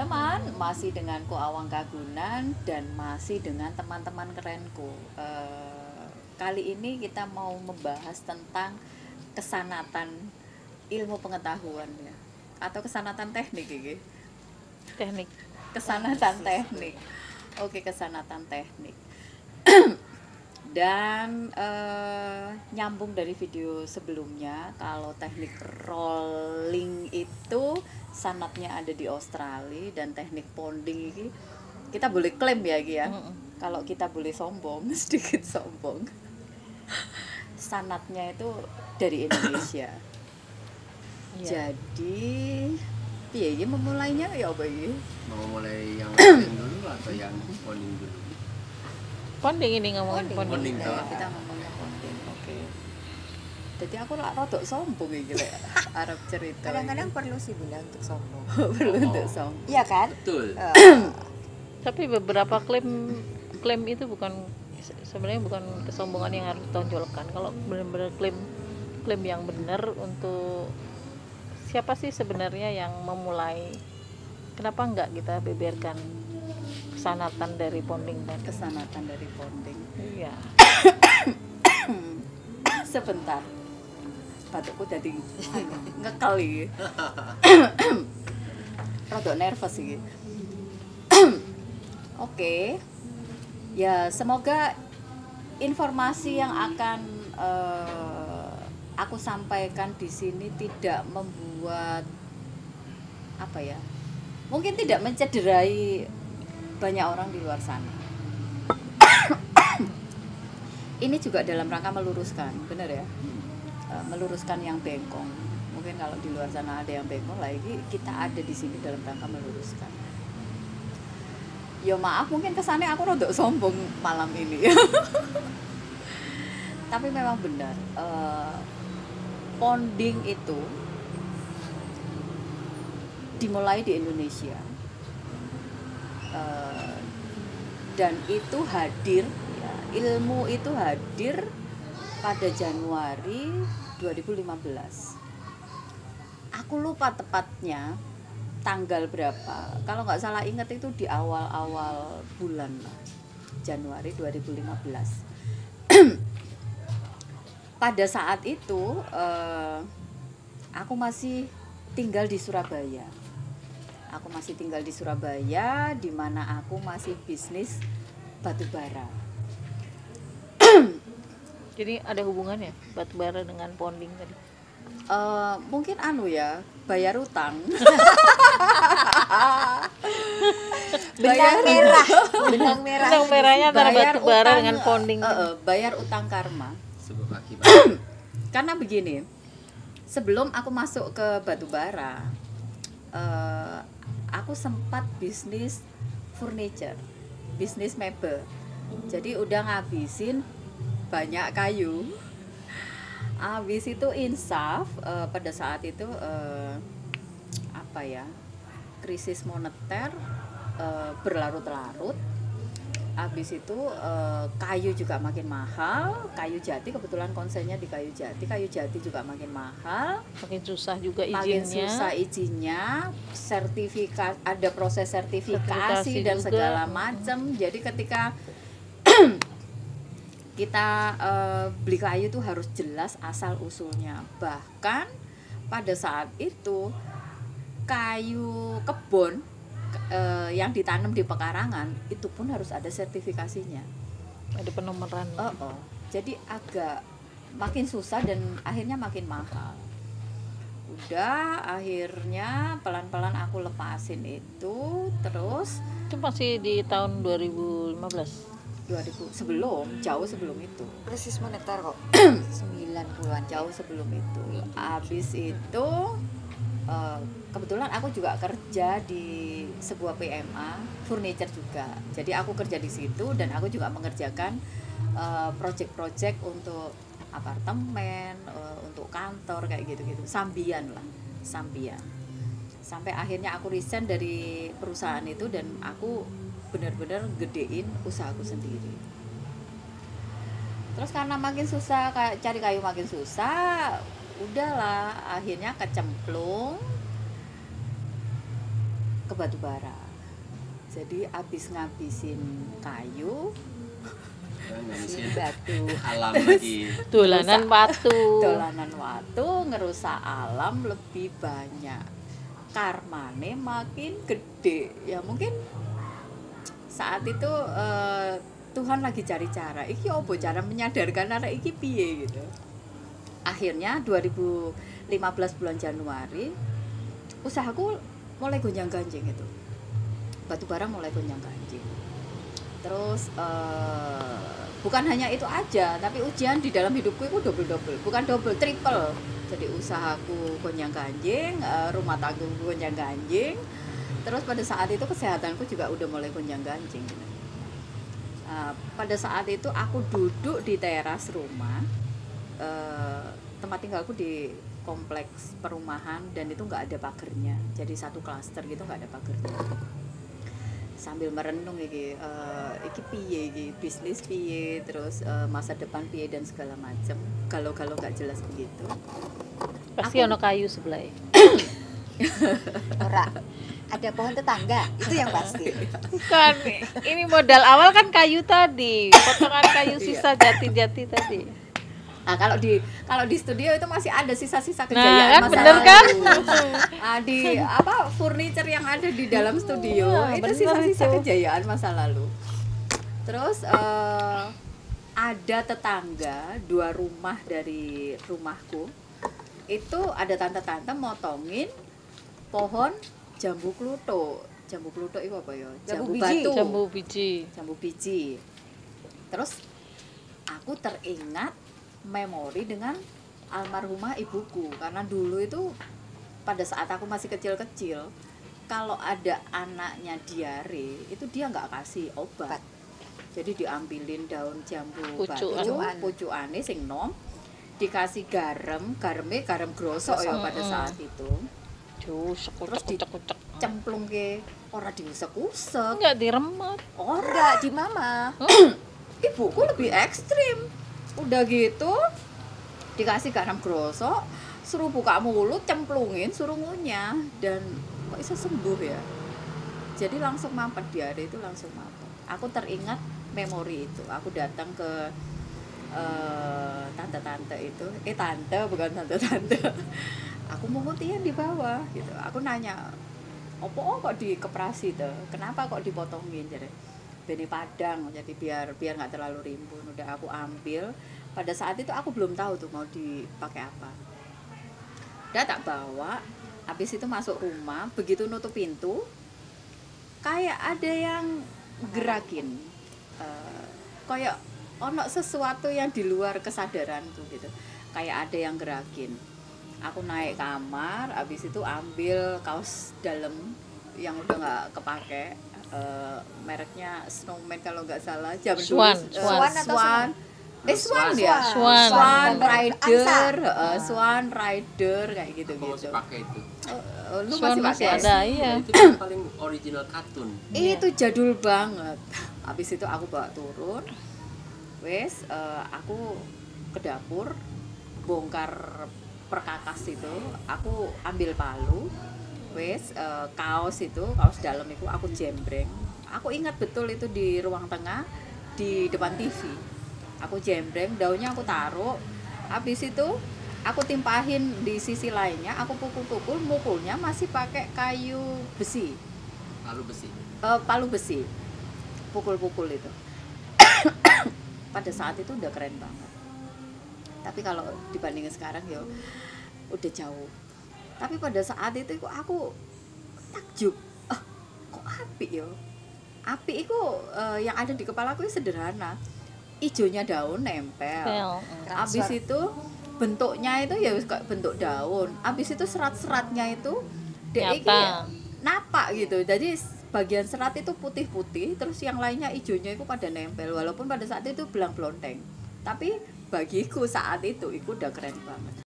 teman-teman, masih denganku Awang Kagunan dan masih dengan teman-teman kerenku. Kali ini kita mau membahas tentang kesanatan ilmu pengetahuan ya, atau kesanatan teknik ini. Teknik. Kesanatan teknik. Oke, kesanatan teknik. Dan nyambung dari video sebelumnya, kalau teknik rolling itu sanatnya ada di Australia, dan teknik ponding ini kita boleh klaim ya Ki ya. Kalau kita boleh sombong, sedikit sombong, sanatnya itu dari Indonesia. Jadi piye iki memulainya ya apa iki? Mau mulai yang rolling dulu atau yang ponding dulu? Ponding ini ngomongin ponding. Ponding. Ya, kita ngomongnya ponding. Oke. Jadi aku lah rodok sombong iki lek arep cerita. Kadang-kadang perlu sih Bunda untuk sombong. perlu untuk sombong. Iya kan? Betul. Tapi beberapa klaim itu bukan, sebenarnya bukan kesombongan yang harus ditonjolkan. Kalau benar-benar klaim yang benar untuk siapa sih sebenarnya yang memulai, kenapa enggak kita beberkan kesanatan dari ponding tadi? Kesanatan dari ponding. Iya. Sebentar. Batukku jadi ngekal iki. Rodok nervous iki. Oke. Ya, semoga informasi yang akan aku sampaikan di sini tidak membuat apa ya? Mungkin tidak mencederai banyak orang di luar sana. Ini juga dalam rangka meluruskan, benar ya? Meluruskan yang bengkong. Mungkin kalau di luar sana ada yang bengkong, lagi kita ada di sini dalam rangka meluruskan. Ya maaf, mungkin kesannya aku rodok sombong malam ini. Tapi memang benar, ponding itu dimulai di Indonesia. Dan itu hadir ya, ilmu itu hadir pada Januari 2015. Aku lupa tepatnya tanggal berapa. Kalau nggak salah ingat itu di awal-awal bulan lah, Januari 2015. Pada saat itu aku masih tinggal di Surabaya. Di mana aku masih bisnis batu bara. Jadi ada hubungannya batu bara dengan ponding tadi? Mungkin ya, bayar utang. Benang merah. Benang merah. Benang merahnya antara batu bara dengan ponding. Bayar utang karma. Sebuah akibat. Karena begini, sebelum aku masuk ke batu bara, aku sempat bisnis furniture, bisnis mebel. Jadi udah ngabisin banyak kayu. Habis itu insaf, pada saat itu krisis moneter berlarut-larut. Habis itu kayu juga makin mahal. Kayu jati, kebetulan konsennya di kayu jati juga makin mahal. Makin susah juga izinnya. Sertifikat, ada proses sertifikasi dan juga. segala macam. Jadi ketika kita beli kayu itu harus jelas asal usulnya. Bahkan pada saat itu kayu kebun yang ditanam di pekarangan itu pun harus ada sertifikasinya, ada penomoran. Jadi agak makin susah dan akhirnya makin mahal. Udah, akhirnya pelan-pelan aku lepasin itu. Terus Itu masih di tahun 2015. jauh sebelum itu. Krisis moneter kok. 90-an. Jauh sebelum itu. Habis itu kebetulan aku juga kerja di sebuah PMA furniture juga. Jadi aku kerja di situ dan aku juga mengerjakan project-project untuk apartemen, untuk kantor kayak gitu-gitu. Sambian. Sampai akhirnya aku resign dari perusahaan itu dan aku benar-benar gedein usahaku sendiri. Terus karena makin susah, cari kayu makin susah, udahlah akhirnya kecemplung ke batu bara. Jadi abis ngabisin kayu, ngabisin Batu. alam lagi. Dolanan watu. dolanan watu, ngerusak alam lebih banyak. Karmane makin gede. Ya mungkin saat itu Tuhan lagi cari cara. Iki opo cara menyadarkan anak iki piye gitu. Akhirnya 2015 bulan Januari usahaku mulai gonjang-ganjing itu. Batu bara mulai gonjang-ganjing. Terus bukan hanya itu aja, tapi ujian di dalam hidupku itu double, bukan double, triple. Jadi usahaku gonjang-ganjing, rumah tanggaku gonjang-ganjing. Terus pada saat itu kesehatanku juga udah mulai gonjang-ganjing gitu. Pada saat itu aku duduk di teras rumah, tempat tinggalku di kompleks perumahan dan itu nggak ada pagernya, jadi satu klaster gitu nggak ada pagernya. Sambil merenung iki piye iki bisnis piye, terus masa depan piye dan segala macam, kalau nggak jelas begitu. Pasti ono kayu sebelah. Ora. Ada pohon tetangga, itu yang pasti. Kan ini modal awal kan kayu tadi, potongan kayu sisa jati-jati tadi. Nah, kalau di studio itu masih ada sisa-sisa Nah, kejayaan kan masa bener lalu. kan? Di furniture yang ada di dalam studio itu bener sisa-sisa itu. kejayaan masa lalu. Terus ada tetangga 2 rumah dari rumahku itu ada tante-tante motongin pohon jambu kluthuk. Jambu kluthuk itu apa ya? Jambu biji. Batu. Jambu biji. Terus aku teringat memori dengan almarhumah ibuku, karena dulu itu pada saat aku masih kecil-kecil, kalau ada anaknya diare itu dia nggak kasih obat. Jadi diambilin daun jambu Pucukan. batu, pucukane sing nom, dikasih garam grosok ya pada saat itu. Terus Kucek-kucek. Cemplung ke ora diusek-usek, Enggak diremet. ora. Enggak di mama. Ibuku lebih ekstrim. Udah gitu dikasih garam grosok, suruh buka mulut, cemplungin, suruh ngunyah, dan kok bisa sembuh ya. Jadi langsung mampet, diare itu langsung mampet. Aku teringat memori itu. Aku datang ke tante-tante itu, tante bukan tante-tante. Aku mau mutian di bawah gitu. Aku nanya, opo kok dikeprasi tuh? Kenapa kok dipotongin? Jadi beni padang, jadi biar nggak terlalu rimbun. Udah aku ambil. Pada saat itu aku belum tahu tuh mau dipakai apa. Udah tak bawa. Habis itu masuk rumah, begitu nutup pintu, kayak ada yang gerakin. Kayak ono sesuatu yang di luar kesadaranku gitu. Kayak ada yang gerakin. Aku naik kamar, habis itu ambil kaos dalam yang udah nggak kepake. Mereknya Snowman kalau nggak salah, jam Swan, Swan. Swan ya, Swan. Rider, Swan Rider kayak gitu Aku masih pakai itu. Lu Swan masih pakai? ada, iya. Itu yang paling original kartun. Itu jadul banget. Habis itu aku bawa turun. Wes, aku ke dapur bongkar perkakas itu, aku ambil palu. Wes, kaos dalam itu aku jembreng. Aku ingat betul itu di ruang tengah di depan TV. Aku jembreng, daunnya aku taruh. Habis itu aku timpahin di sisi lainnya, aku pukul-pukul, mukulnya masih pakai kayu besi. Palu besi. Pukul-pukul itu. Pada saat itu udah keren banget. Tapi kalau dibandingin sekarang ya udah jauh. Tapi pada saat itu aku takjub. Kok api ya? Api itu yang ada di kepalaku sederhana. Ijonya daun nempel. Habis itu bentuknya itu ya kayak bentuk daun. Habis itu serat-seratnya itu napak gitu. Jadi bagian serat itu putih-putih, terus yang lainnya ijonya itu pada nempel. Walaupun pada saat itu belang-belonteng. Tapi bagiku saat itu udah keren banget.